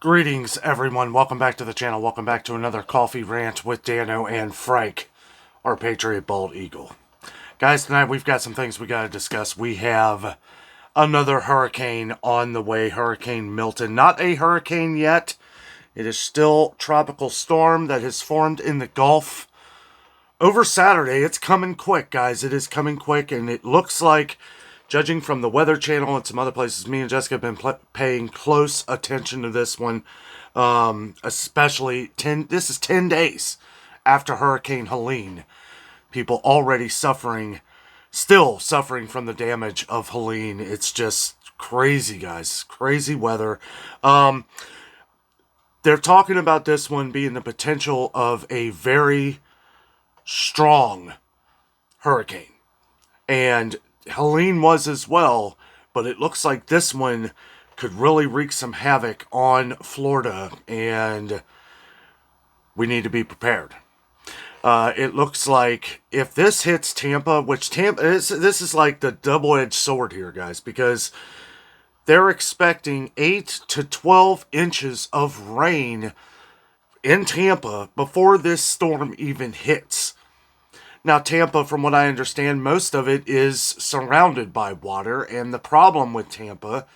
Greetings, everyone. Welcome back to the channel. Welcome back to another coffee rant with Dano and Frank, our Patriot Bald Eagle. Guys, tonight we've got some things we got to discuss. We have another hurricane on the way, Hurricane Milton. Not a hurricane yet. It is still tropical storm that has formed in the Gulf. Over Saturday, it's coming quick, guys. It is coming quick, and it looks like, judging from the Weather Channel and some other places, me and Jessica have been paying close attention to this one. Especially, this is 10 days after Hurricane Helene. People already still suffering from the damage of Helene. It's just crazy, guys. Crazy weather. They're talking about this one being the potential of a very strong hurricane. And Helene was as well, but it looks like this one could really wreak some havoc on Florida, and we need to be prepared. It looks like if this hits Tampa, which this is like the double-edged sword here, guys, because they're expecting 8 to 12 inches of rain in Tampa before this storm even hits. Now, Tampa, from what I understand, most of it is surrounded by water, and the problem with Tampa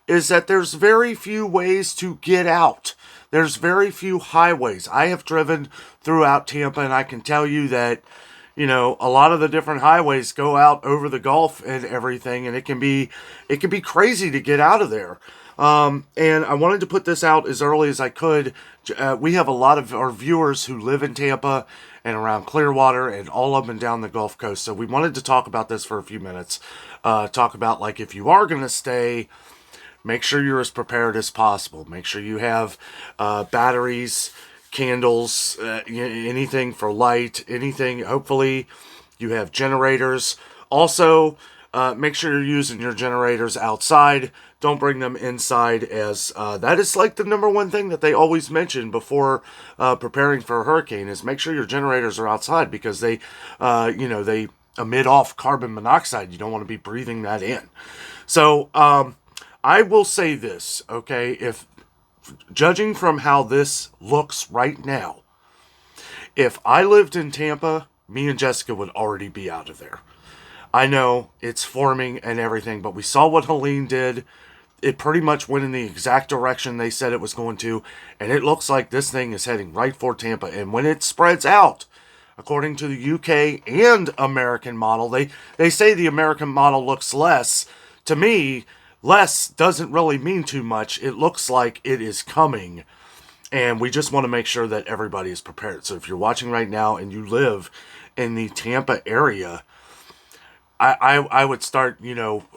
is that there's very few ways to get out. There's very few highways. I have driven throughout Tampa, and I can tell you that, a lot of the different highways go out over the Gulf and everything, and it can be crazy to get out of there. And I wanted to put this out as early as I could. We have a lot of our viewers who live in Tampa and around Clearwater and all up and down the Gulf Coast. So we wanted to talk about this for a few minutes. Talk about, like, if you are going to stay, make sure you're as prepared as possible. Make sure you have batteries, candles, anything for light, anything. Hopefully you have generators. Also, make sure you're using your generators outside. Don't bring them inside, as that is like the number one thing that they always mention before preparing for a hurricane, is make sure your generators are outside, because they emit off carbon monoxide. You don't want to be breathing that in. So I will say this, okay? If judging from how this looks right now, if I lived in Tampa, me and Jessica would already be out of there. I know it's forming and everything, but we saw what Helene did. It pretty much went in the exact direction they said it was going to, and it looks like this thing is heading right for Tampa. And when it spreads out, according to the UK and American model, they say the American model looks less. To me, less doesn't really mean too much. It looks like it is coming, and we just want to make sure that everybody is prepared. So if you're watching right now and you live in the Tampa area, I would start,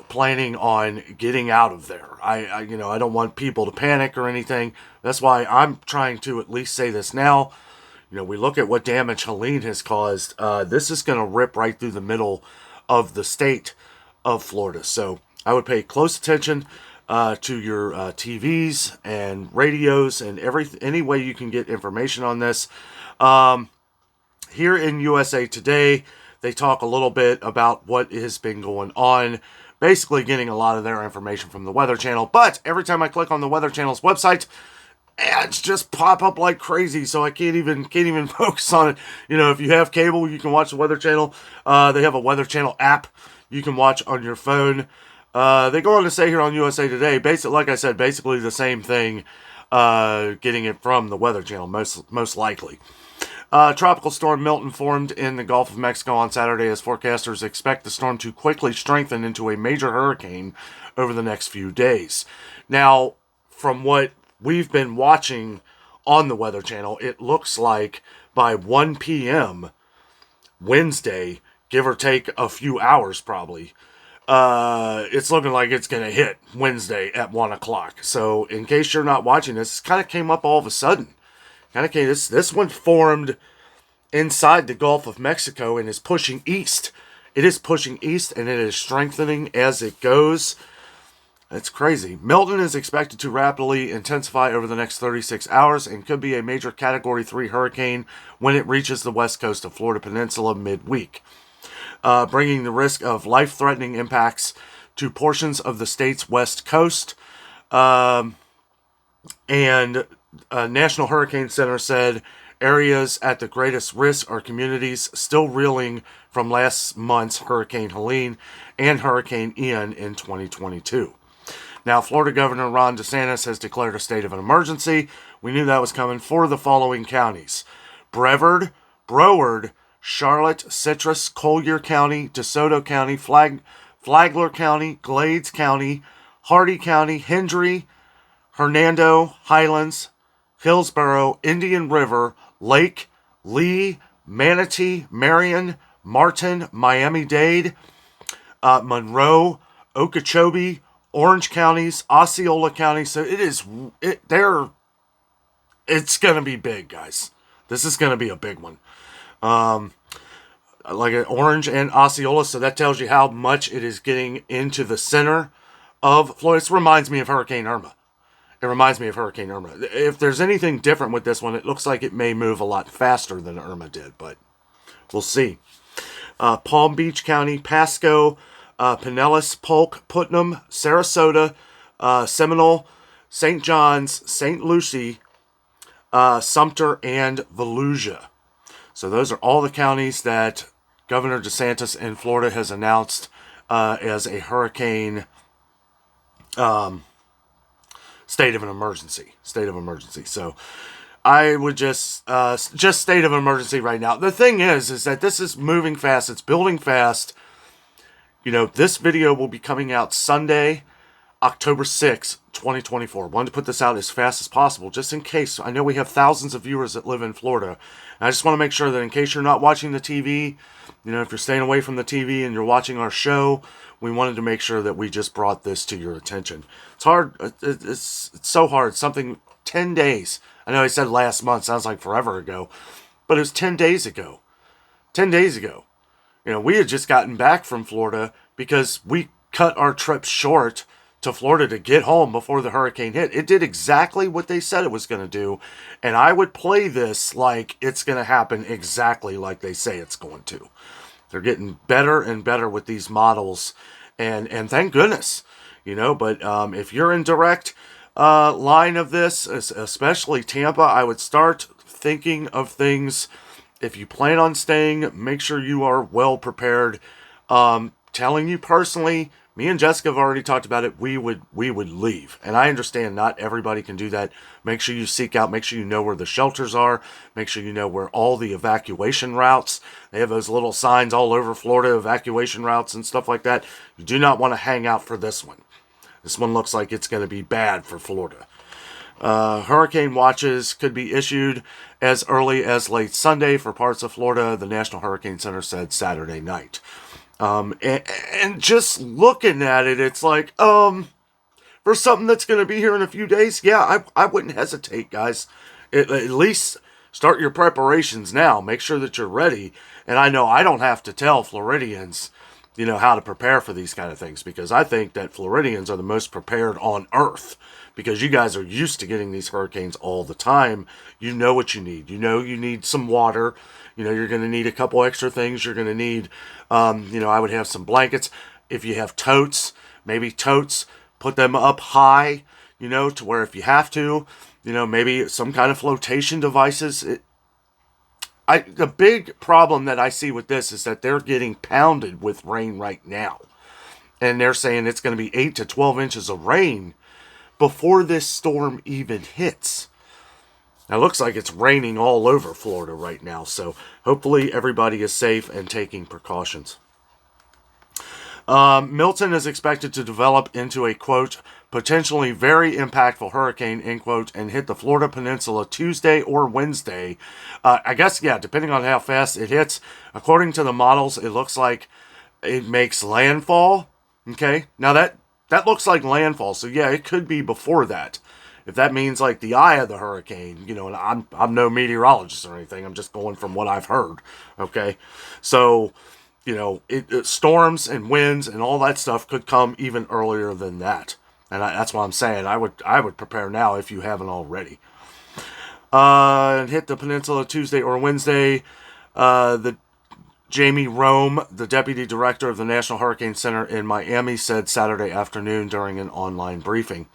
planning on getting out of there. I don't want people to panic or anything. That's why I'm trying to at least say this now. We look at what damage Helene has caused. This is going to rip right through the middle of the state of Florida. So I would pay close attention to your TVs and radios and any way you can get information on this. Here in USA Today, they talk a little bit about what has been going on, basically getting a lot of their information from the Weather Channel. But every time I click on the Weather Channel's website, ads just pop up like crazy, so I can't even focus on it. If you have cable, you can watch the Weather Channel. They have a Weather Channel app you can watch on your phone. They go on to say here on USA Today, like I said, basically the same thing, getting it from the Weather Channel, most likely. Tropical storm Milton formed in the Gulf of Mexico on Saturday, as forecasters expect the storm to quickly strengthen into a major hurricane over the next few days. Now, from what we've been watching on the Weather Channel, it looks like by 1 p.m. Wednesday, give or take a few hours probably, it's looking like it's going to hit Wednesday at 1 o'clock. So in case you're not watching this, it kind of came up all of a sudden. This one formed inside the Gulf of Mexico and is pushing east. It is pushing east, and it is strengthening as it goes. It's crazy. Milton is expected to rapidly intensify over the next 36 hours and could be a major Category 3 hurricane when it reaches the west coast of Florida Peninsula midweek, bringing the risk of life-threatening impacts to portions of the state's west coast. And National Hurricane Center said areas at the greatest risk are communities still reeling from last month's Hurricane Helene and Hurricane Ian in 2022. Now, Florida Governor Ron DeSantis has declared a state of an emergency. We knew that was coming for the following counties: Brevard, Broward, Charlotte, Citrus, Collier County, DeSoto County, Flagler County, Glades County, Hardy County, Hendry, Hernando, Highlands, Hillsborough, Indian River, Lake, Lee, Manatee, Marion, Martin, Miami-Dade, Monroe, Okeechobee, Orange counties, Osceola County. So it's going to be big, guys. This is going to be a big one. Like Orange and Osceola, so that tells you how much it is getting into the center of Florida. This reminds me of Hurricane Irma. If there's anything different with this one, it looks like it may move a lot faster than Irma did, but we'll see. Palm Beach County, Pasco, Pinellas, Polk, Putnam, Sarasota, Seminole, St. John's, St. Lucie, Sumter, and Volusia. So those are all the counties that Governor DeSantis in Florida has announced as a hurricane state of an emergency. So I would just state of emergency right now. The thing is that this is moving fast. It's building fast. You know, this video will be coming out Sunday, October 6th, 2024. Wanted to put this out as fast as possible, just in case. I know we have thousands of viewers that live in Florida. And I just want to make sure that in case you're not watching the TV, you know, if you're staying away from the TV and you're watching our show, we wanted to make sure that we just brought this to your attention. It's hard. It's so hard. Something 10 days. I know I said last month. Sounds like forever ago. But it was 10 days ago. 10 days ago. You know, we had just gotten back from Florida because we cut our trip short to Florida to get home before the hurricane hit. It did exactly what they said it was going to do. And I would play this like it's going to happen exactly like they say it's going to. They're getting better and better with these models. And thank goodness, you know, but if you're in direct line of this, especially Tampa, I would start thinking of things. If you plan on staying, make sure you are well prepared. Telling you personally, me and Jessica have already talked about it. We would leave, and I understand not everybody can do that. Make sure you seek out. Make sure you know where the shelters are. Make sure you know where all the evacuation routes. They have those little signs all over Florida, evacuation routes and stuff like that. You do not want to hang out for this one. This one looks like it's going to be bad for Florida. Hurricane watches could be issued as early as late Sunday for parts of Florida, the National Hurricane Center said Saturday night. And just looking at it, it's like, for something that's going to be here in a few days, yeah, I wouldn't hesitate, guys. At least start your preparations now. Make sure that you're ready. And I know I don't have to tell Floridians, you know, how to prepare for these kind of things, because I think that Floridians are the most prepared on earth, because you guys are used to getting these hurricanes all the time. You know what you need. You know you need some water. You know you're going to need a couple extra things. You're going to need, you know, I would have some blankets. If you have totes, maybe totes, put them up high, you know, to where if you have to, you know, maybe some kind of flotation devices. The big problem that I see with this is that they're getting pounded with rain right now. And they're saying it's going to be 8 to 12 inches of rain before this storm even hits. Now, it looks like it's raining all over Florida right now, so hopefully everybody is safe and taking precautions. Milton is expected to develop into a, quote, potentially very impactful hurricane, end quote, and hit the Florida Peninsula Tuesday or Wednesday. I guess, yeah, depending on how fast it hits. According to the models, it looks like it makes landfall. Okay, now that looks like landfall, so yeah, it could be before that. If that means like the eye of the hurricane, you know, and I'm no meteorologist or anything, I'm just going from what I've heard, okay? So, you know, storms and winds and all that stuff could come even earlier than that. And that's what I'm saying. I would prepare now if you haven't already. And hit the peninsula Tuesday or Wednesday. The Jamie Rome, the deputy director of the National Hurricane Center in Miami, said Saturday afternoon during an online briefing.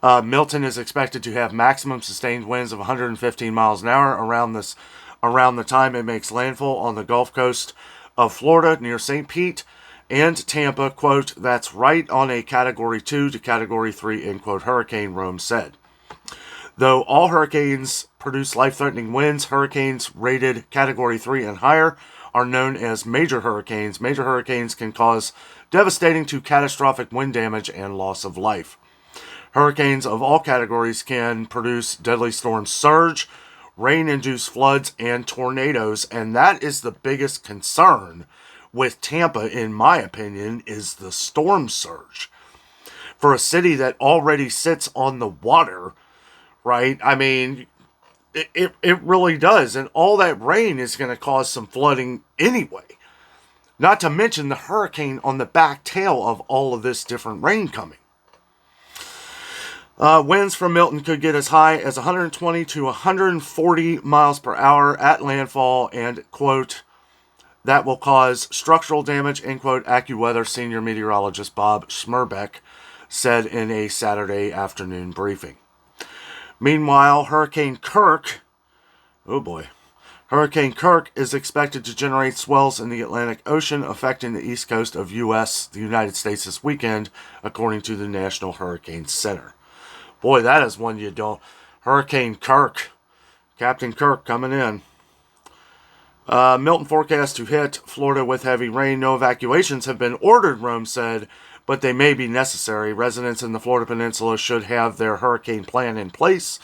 Milton is expected to have maximum sustained winds of 115 miles an hour around the time it makes landfall on the Gulf Coast of Florida near St. Pete and Tampa. Quote, that's right on a Category 2 to Category 3, end quote, hurricane, Rome said. Though all hurricanes produce life-threatening winds, hurricanes rated Category 3 and higher are known as major hurricanes. Major hurricanes can cause devastating to catastrophic wind damage and loss of life. Hurricanes of all categories can produce deadly storm surge, rain-induced floods, and tornadoes, and that is the biggest concern with Tampa, in my opinion, is the storm surge. For a city that already sits on the water, right? I mean, it really does. And all that rain is going to cause some flooding anyway. Not to mention the hurricane on the back tail of all of this different rain coming. Winds from Milton could get as high as 120 to 140 miles per hour at landfall and, quote, that will cause structural damage, end quote, AccuWeather senior meteorologist Bob Schmerbeck said in a Saturday afternoon briefing. Meanwhile, Hurricane Kirk is expected to generate swells in the Atlantic Ocean, affecting the east coast of the United States this weekend, according to the National Hurricane Center. Boy, that is one you don't. Hurricane Kirk. Captain Kirk coming in. Milton forecast to hit Florida with heavy rain. No evacuations have been ordered, Rome said, but they may be necessary. Residents in the Florida Peninsula should have their hurricane plan in place,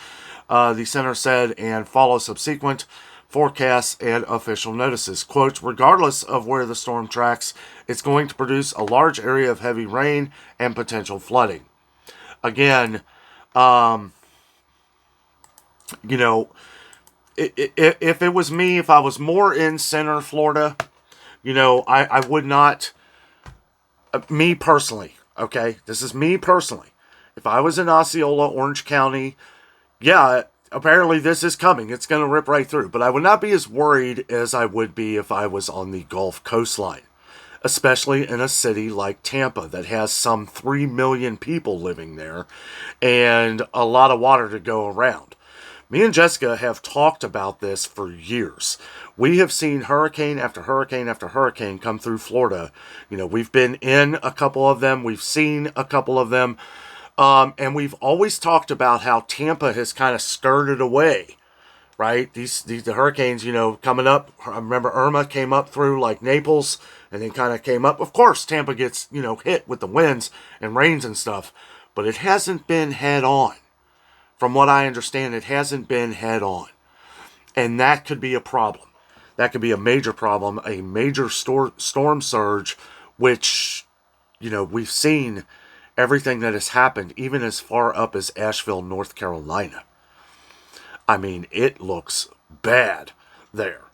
the center said, and follow subsequent forecasts and official notices. Quote, regardless of where the storm tracks, it's going to produce a large area of heavy rain and potential flooding. Again, if it was me, if I was more in center Florida, I would not, me personally, okay, this is me personally. If I was in Osceola, Orange County, yeah, apparently this is coming. It's going to rip right through. But I would not be as worried as I would be if I was on the Gulf coastline, especially in a city like Tampa that has some 3 million people living there and a lot of water to go around. Me and Jessica have talked about this for years. We have seen hurricane after hurricane after hurricane come through Florida. We've been in a couple of them. We've seen a couple of them. And we've always talked about how Tampa has kind of skirted away, right? The hurricanes, coming up. I remember Irma came up through like Naples and then kind of came up. Of course, Tampa gets, hit with the winds and rains and stuff, but it hasn't been head on. From what I understand, it hasn't been head on. And that could be a problem. That could be a major problem, a major storm surge, which, we've seen everything that has happened, even as far up as Asheville, North Carolina. I mean, it looks bad there.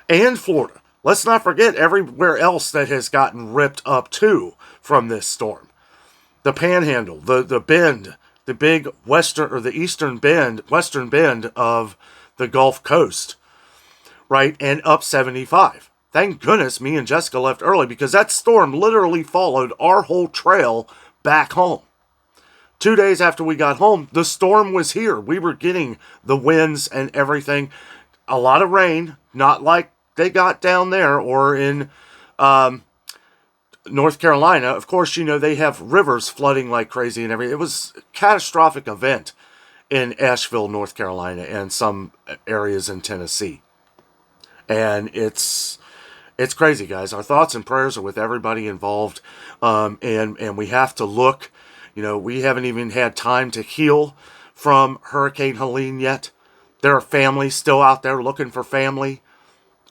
And Florida. Let's not forget everywhere else that has gotten ripped up too from this storm. The Panhandle, the bend, the big western bend of the Gulf Coast, right? And up 75. Thank goodness me and Jessica left early because that storm literally followed our whole trail back home. 2 days after we got home, the storm was here. We were getting the winds and everything. A lot of rain, not like they got down there or in North Carolina. Of course, they have rivers flooding like crazy and everything. It was a catastrophic event in Asheville, North Carolina, and some areas in Tennessee. And it's crazy, guys. Our thoughts and prayers are with everybody involved. And we have to look. We haven't even had time to heal from Hurricane Helene yet. There are families still out there looking for family.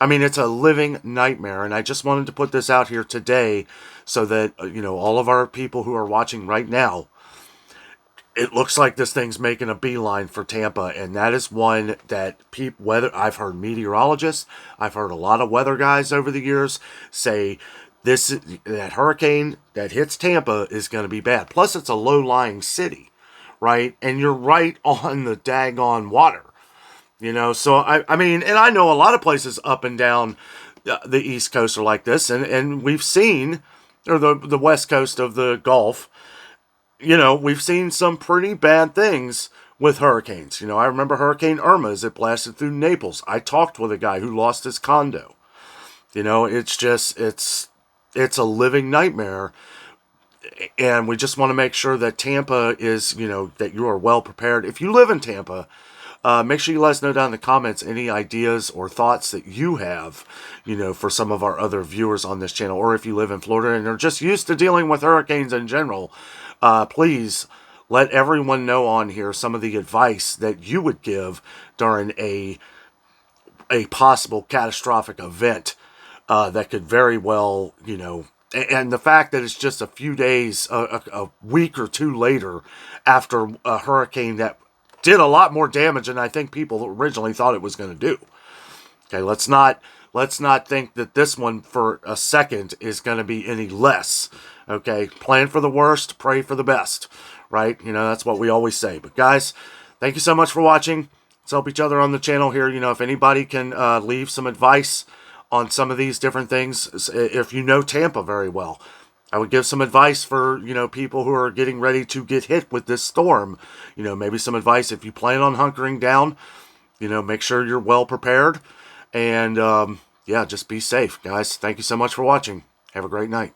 I mean, it's a living nightmare. And I just wanted to put this out here today so that, all of our people who are watching right now, it looks like this thing's making a beeline for Tampa, and that is one that I've heard meteorologists, I've heard a lot of weather guys over the years say that hurricane that hits Tampa is going to be bad. Plus, it's a low-lying city, right? And you're right on the daggone water, So I mean, and I know a lot of places up and down the East Coast are like this, and we've seen, or the West Coast of the Gulf. we've seen some pretty bad things with hurricanes. I remember Hurricane Irma as it blasted through Naples. I talked with a guy who lost his condo. It's just, it's a living nightmare. And we just want to make sure that Tampa is, that you are well prepared. If you live in Tampa, make sure you let us know down in the comments any ideas or thoughts that you have, for some of our other viewers on this channel. Or if you live in Florida and are just used to dealing with hurricanes in general, please let everyone know on here some of the advice that you would give during a possible catastrophic event that could very well, and the fact that it's just a few days, a week or two later after a hurricane that did a lot more damage than I think people originally thought it was going to do. Okay, let's not think that this one for a second is going to be any less. Okay, plan for the worst, pray for the best, right? That's what we always say. But guys, thank you so much for watching. Let's help each other on the channel here. If anybody can leave some advice on some of these different things, if you know Tampa very well, I would give some advice for, people who are getting ready to get hit with this storm. Maybe some advice if you plan on hunkering down, make sure you're well prepared. And, yeah, just be safe, guys. Thank you so much for watching. Have a great night.